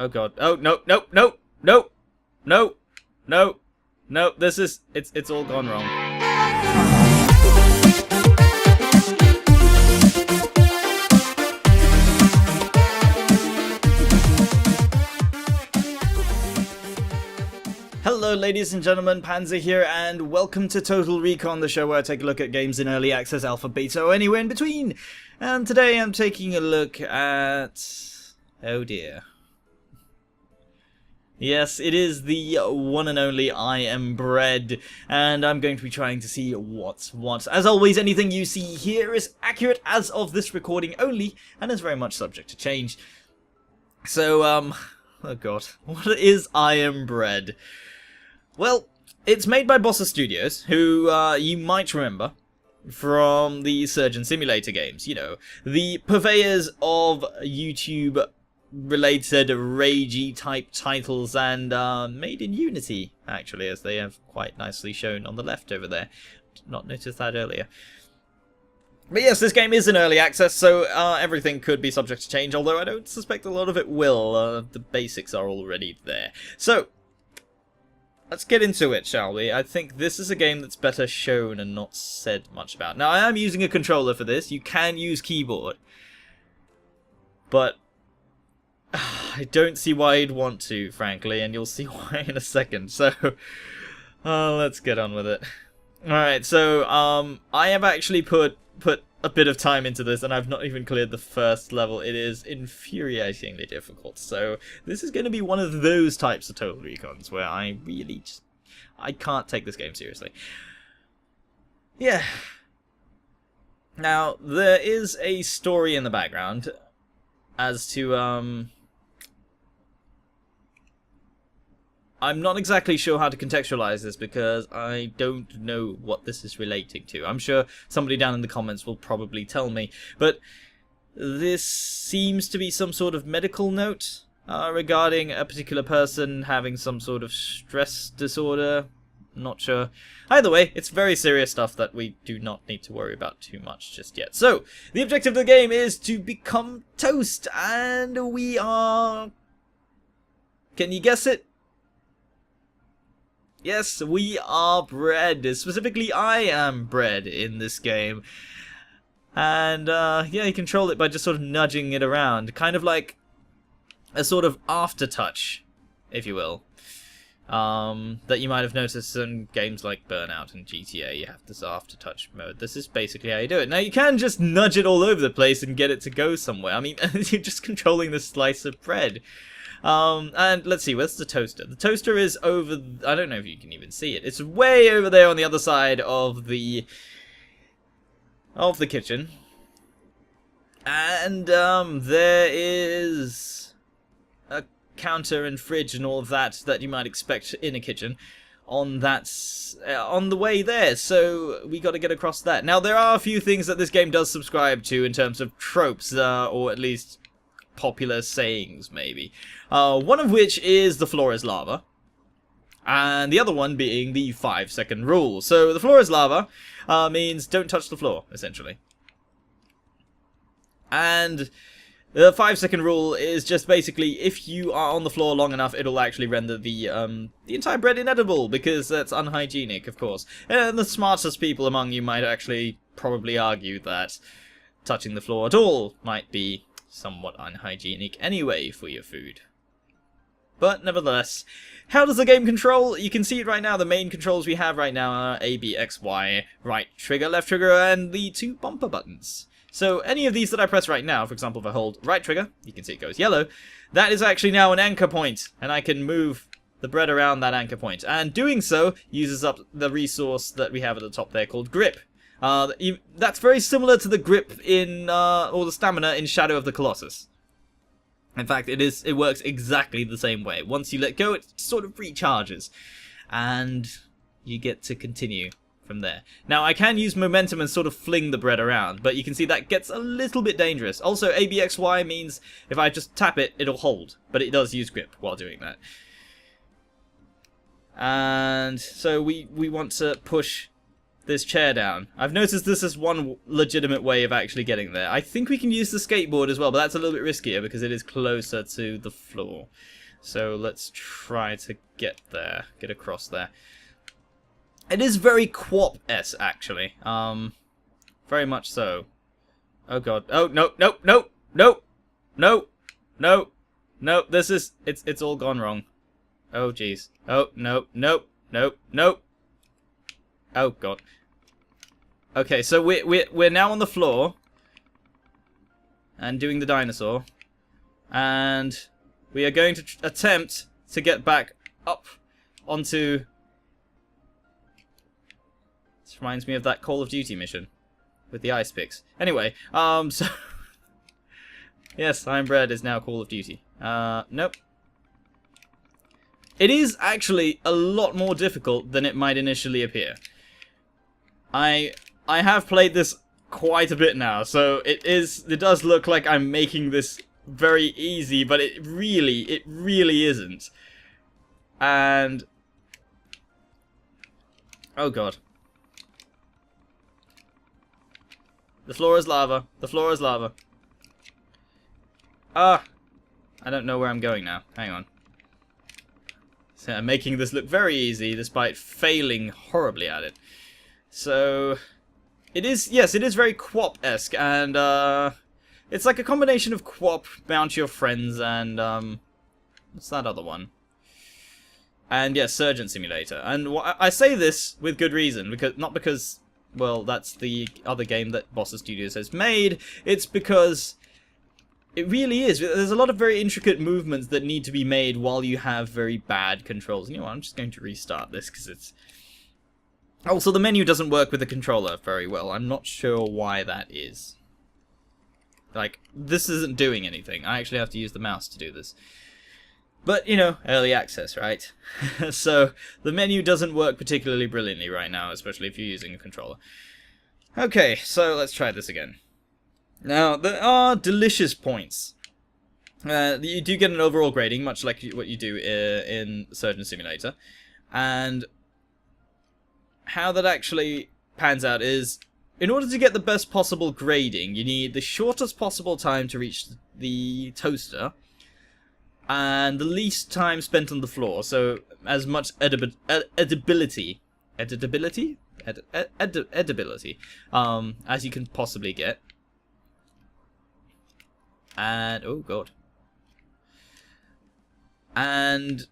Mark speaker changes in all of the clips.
Speaker 1: Oh god. Oh, no, no, no, no, no, no, no. This is... It's all gone wrong. Hello ladies and gentlemen, Panzer here, and welcome to Total Recon, the show where I take a look at games in early access, alpha, beta, or anywhere in between. And today I'm taking a look at... oh dear. Yes, it is the one and only I Am Bread, and I'm going to be trying to see what's what. As always, anything you see here is accurate as of this recording only, and is very much subject to change. So, oh god, what is I Am Bread? Well, it's made by Bossa Studios, who you might remember from the Surgeon Simulator games. You know, the purveyors of YouTube-related ragey type titles, and made in Unity, actually, as they have quite nicely shown on the left over there. Did not notice that earlier. But yes, this game is in early access, so everything could be subject to change, although I don't suspect a lot of it will. The basics are already there. So, let's get into it, shall we? I think this is a game that's better shown and not said much about. Now, I am using a controller for this. You can use keyboard. But I don't see why you'd want to, frankly, and you'll see why in a second. So, let's get on with it. Alright, so, I have actually put a bit of time into this, and I've not even cleared the first level. It is infuriatingly difficult. So this is going to be one of those types of Total Recons where I really just... I can't take this game seriously. Yeah. Now, there is a story in the background as to, I'm not exactly sure how to contextualize this because I don't know what this is relating to. I'm sure somebody down in the comments will probably tell me. But this seems to be some sort of medical note regarding a particular person having some sort of stress disorder. Not sure. Either way, it's very serious stuff that we do not need to worry about too much just yet. So, the objective of the game is to become toast. And we are... Can you guess it? Yes, we are bread. Specifically, I am bread in this game. And, yeah, you control it by just sort of nudging it around. Kind of like a sort of aftertouch, if you will. That you might have noticed in games like Burnout and GTA. You have this aftertouch mode. This is basically how you do it. Now, you can just nudge it all over the place and get it to go somewhere. I mean, you're just controlling this slice of bread. And let's see, where's the toaster? The toaster is over... I don't know if you can even see it. It's way over there on the other side of the kitchen. And, there is a counter and fridge and all of that you might expect in a kitchen on the way there. So we got to get across that. Now, there are a few things that this game does subscribe to in terms of tropes, or at least popular sayings, maybe. One of which is the floor is lava, and the other one being the 5-second rule. So the floor is lava means don't touch the floor, essentially. And the 5-second rule is just basically if you are on the floor long enough, it'll actually render the entire bread inedible, because that's unhygienic, of course. And the smartest people among you might actually probably argue that touching the floor at all might be somewhat unhygienic anyway for your food. But nevertheless, how does the game control? You can see it right now. The main controls we have right now are A, B, X, Y, right trigger, left trigger, and the 2 bumper buttons. So any of these that I press right now, for example, if I hold right trigger, you can see it goes yellow. That is actually now an anchor point, and I can move the bread around that anchor point. And doing so uses up the resource that we have at the top there called grip. That's very similar to the grip in, or the stamina in Shadow of the Colossus. In fact, it works exactly the same way. Once you let go, it sort of recharges, and you get to continue from there. Now, I can use momentum and sort of fling the bread around, but you can see that gets a little bit dangerous. Also, ABXY means if I just tap it, it'll hold, but it does use grip while doing that. And so we want to push this chair down. I've noticed this is one legitimate way of actually getting there. I think we can use the skateboard as well, but that's a little bit riskier because it is closer to the floor. So let's try to get there, get across there. It is very QWOP-esque, actually. Very much so. Oh god. Oh, no, no, no, no, no, no, no, this is, it's all gone wrong. Oh, jeez. Oh, no, no, no, no. Oh god. Okay, so we're now on the floor and doing the dinosaur, and we are going to attempt to get back up onto. This reminds me of that Call of Duty mission with the ice picks. Anyway, so yes, I'm Bread is now Call of Duty. Nope. It is actually a lot more difficult than it might initially appear. I have played this quite a bit now, so it does look like I'm making this very easy, but it really isn't. And oh god. The floor is lava. The floor is lava. Ah! I don't know where I'm going now. Hang on. So I'm making this look very easy despite failing horribly at it. So it is, yes, it is very QWOP-esque, and it's like a combination of QWOP, Bounty Your Friends, and what's that other one? And yes, Surgeon Simulator. And I say this with good reason, because not because, well, that's the other game that Bossa Studios has made. It's because it really is. There's a lot of very intricate movements that need to be made while you have very bad controls. You know what, I'm just going to restart this because it's. Also, the menu doesn't work with the controller very well. I'm not sure why that is. Like, this isn't doing anything. I actually have to use the mouse to do this. But, you know, early access, right? So, the menu doesn't work particularly brilliantly right now, especially if you're using a controller. Okay, so let's try this again. Now, there are delicious points. You do get an overall grading, much like what you do in Surgeon Simulator. And how that actually pans out is, in order to get the best possible grading, you need the shortest possible time to reach the toaster, and the least time spent on the floor, so as much edibility as you can possibly get. And, oh god. And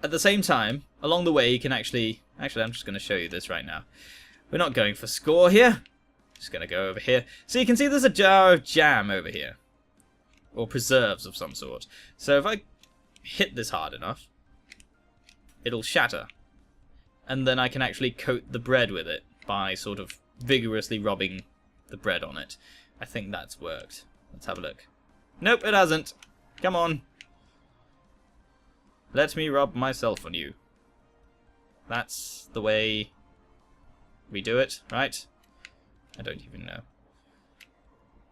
Speaker 1: at the same time, along the way you can actually, I'm just going to show you this right now. We're not going for score here. Just going to go over here. So you can see there's a jar of jam over here. Or preserves of some sort. So if I hit this hard enough, it'll shatter. And then I can actually coat the bread with it by sort of vigorously rubbing the bread on it. I think that's worked. Let's have a look. Nope, it hasn't. Come on. Let me rub myself on you. That's the way we do it, right? I don't even know.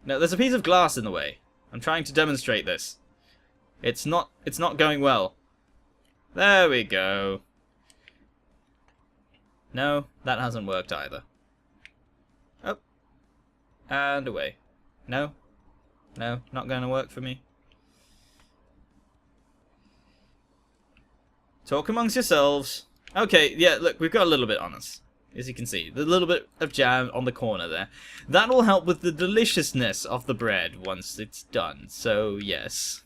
Speaker 1: No, there's a piece of glass in the way. I'm trying to demonstrate this. It's not going well. There we go. No, that hasn't worked either. Oh. And away. No. No, not going to work for me. Talk amongst yourselves. Okay, yeah, look, we've got a little bit on us. As you can see, the little bit of jam on the corner there. That will help with the deliciousness of the bread once it's done, so yes.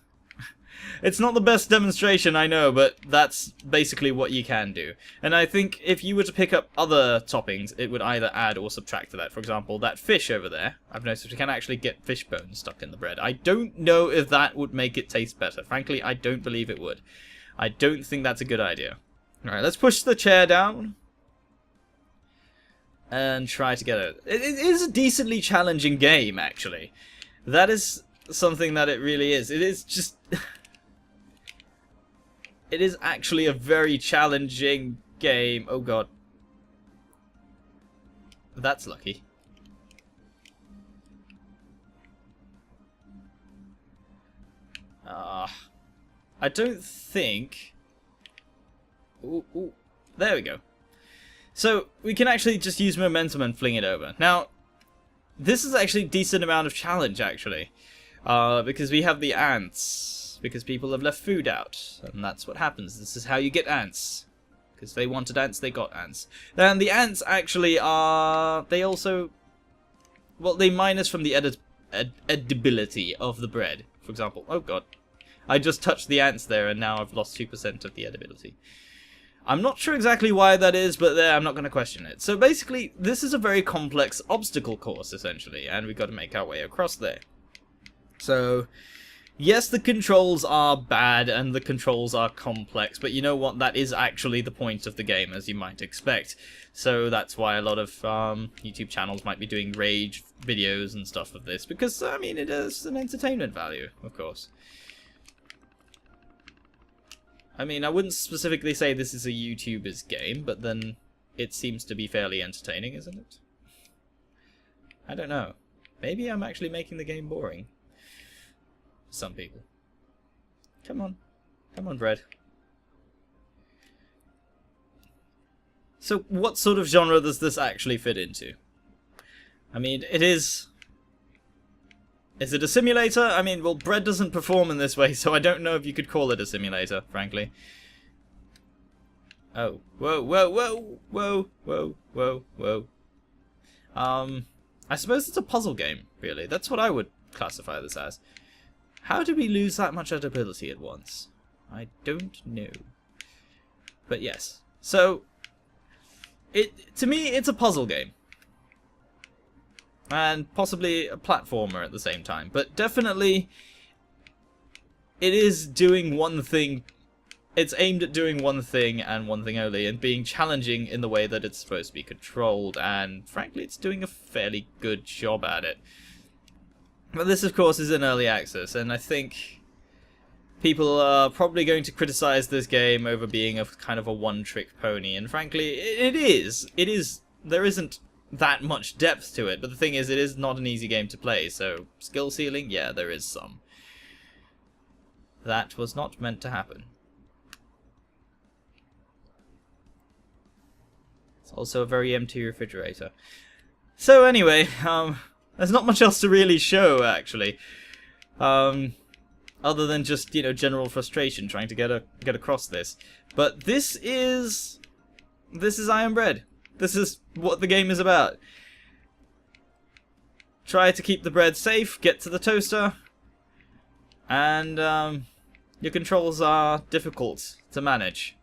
Speaker 1: It's not the best demonstration, I know, but that's basically what you can do. And I think if you were to pick up other toppings, it would either add or subtract to that. For example, that fish over there, I've noticed we can actually get fish bones stuck in the bread. I don't know if that would make it taste better. Frankly, I don't believe it would. I don't think that's a good idea. Alright, let's push the chair down. And try to get it. It is a decently challenging game, actually. That is something that it really is. It is just... It is actually a very challenging game. Oh god. That's lucky. I don't think... Ooh, ooh. There we go. So we can actually just use momentum and fling it over. Now, this is actually a decent amount of challenge, actually. Because we have the ants. Because people have left food out. And that's what happens. This is how you get ants. Because they wanted ants, they got ants. And the ants actually are... They also... Well, they minus from the edibility of the bread. For example, oh god. I just touched the ants there and now I've lost 2% of the edibility. I'm not sure exactly why that is, but there, I'm not going to question it. So basically, this is a very complex obstacle course, essentially, and we've got to make our way across there. So, yes, the controls are bad and the controls are complex, but you know what? That is actually the point of the game, as you might expect. So that's why a lot of YouTube channels might be doing rage videos and stuff of this, because, I mean, it is an entertainment value, of course. I mean, I wouldn't specifically say this is a YouTuber's game, but then it seems to be fairly entertaining, isn't it? I don't know. Maybe I'm actually making the game boring. For some people. Come on. Come on, bread. So, what sort of genre does this actually fit into? I mean, it is... Is it a simulator? I mean, well, bread doesn't perform in this way, so I don't know if you could call it a simulator, frankly. Oh. Whoa, whoa, whoa, whoa, whoa, whoa, whoa. I suppose it's a puzzle game, really. That's what I would classify this as. How did we lose that much edibility at once? I don't know. But yes. So, to me, it's a puzzle game. And possibly a platformer at the same time. But definitely, it is doing one thing. It's aimed at doing one thing and one thing only, and being challenging in the way that it's supposed to be controlled. And frankly, it's doing a fairly good job at it. But this, of course, is in early access, and I think people are probably going to criticize this game over being a kind of a one-trick pony. And frankly, it is. It is. There isn't that much depth to it, but the thing is, it is not an easy game to play, so skill ceiling, yeah, there is some. That was not meant to happen. It's also a very empty refrigerator. So anyway, there's not much else to really show, actually. Other than just, you know, general frustration trying to get across this. But this is I Am Bread. This is what the game is about. Try to keep the bread safe, get to the toaster, and your controls are difficult to manage.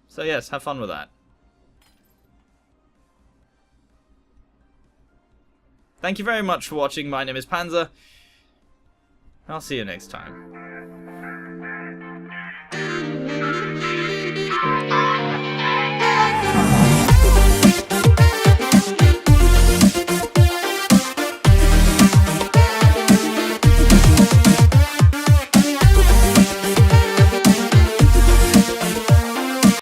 Speaker 1: So yes, have fun with that. Thank you very much for watching. My name is Panzer. I'll see you next time.